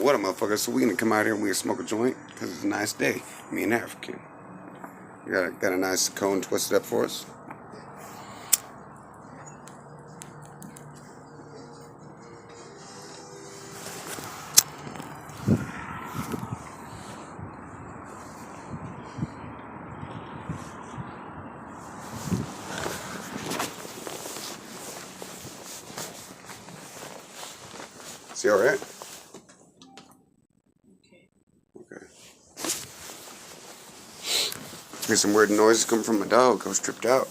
what a motherfucker. So we gonna come out here and we gonna smoke a joint because it's a nice day. Me and African. We got a nice cone twisted up for us. See, all right? Okay. Here's some weird noises coming from my dog. I was tripped out.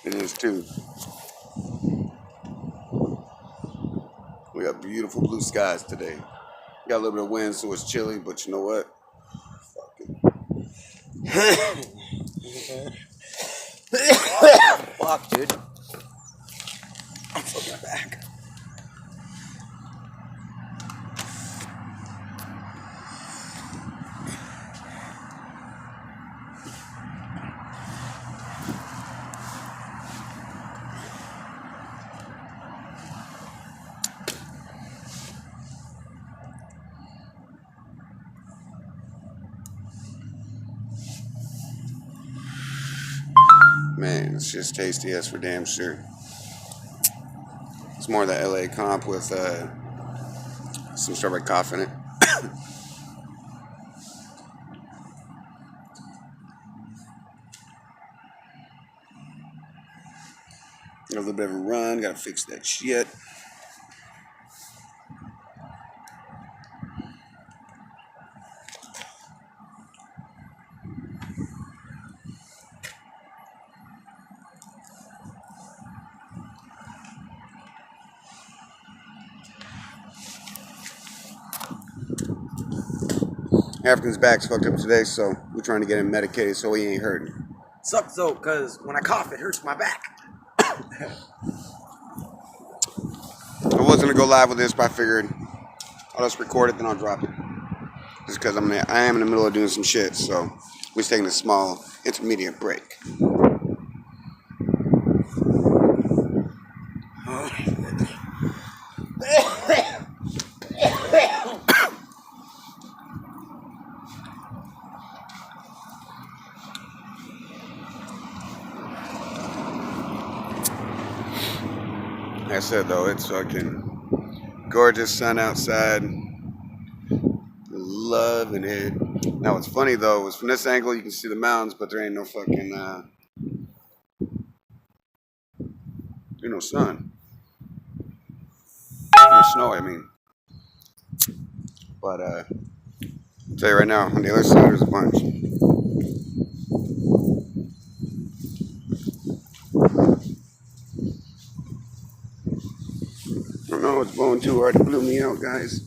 It is too. We got beautiful blue skies today. Got a little bit of wind, so it's chilly, but you know what? Fuck it. Fuck, dude. I'm fucking my back. Man, it's just tasty, that's for damn sure. It's more of the LA comp with some strawberry coffee in it. Got a little bit of a run, gotta fix that shit. African's back's fucked up today, so we're trying to get him medicated so he ain't hurting. Sucks though, because when I cough, it hurts my back. I was gonna go live with this, but I figured I'll just record it, then I'll drop it. Just because I am in the middle of doing some shit, so we're taking a small intermediate break. Like I said though, it's fucking gorgeous sun outside. Loving it. Now what's funny though is from this angle you can see the mountains, but there ain't no fucking there's no sun. No snow, I mean. But I'll tell you right now, on the other side there's a bunch. I don't know, it's blowing too hard. It blew me out, guys.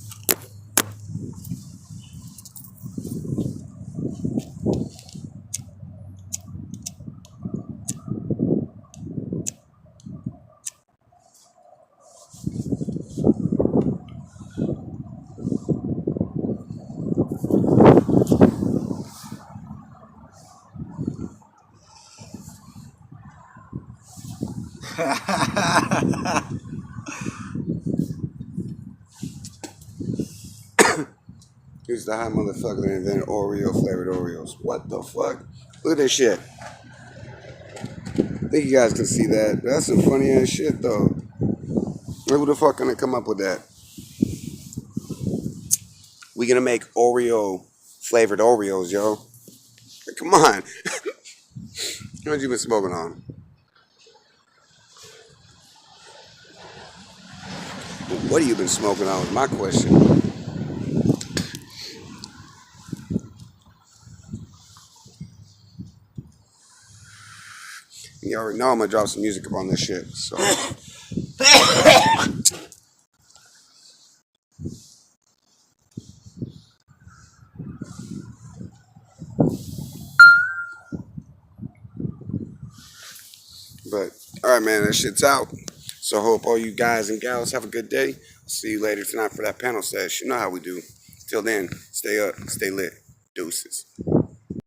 Here's the hot motherfucker that invented Oreo flavored Oreos. What the fuck? Look at this shit. I think you guys can see that. That's some funny ass shit though. Who the fuck gonna come up with that? We gonna make Oreo flavored Oreos, yo. Come on. What you been smoking on? What have you been smoking on is my question. You already know I'm gonna drop some music up on this shit. So. But all right, man, that shit's out. So hope all you guys and gals have a good day. See you later tonight for that panel sesh. You know how we do. Till then, stay up, stay lit. Deuces.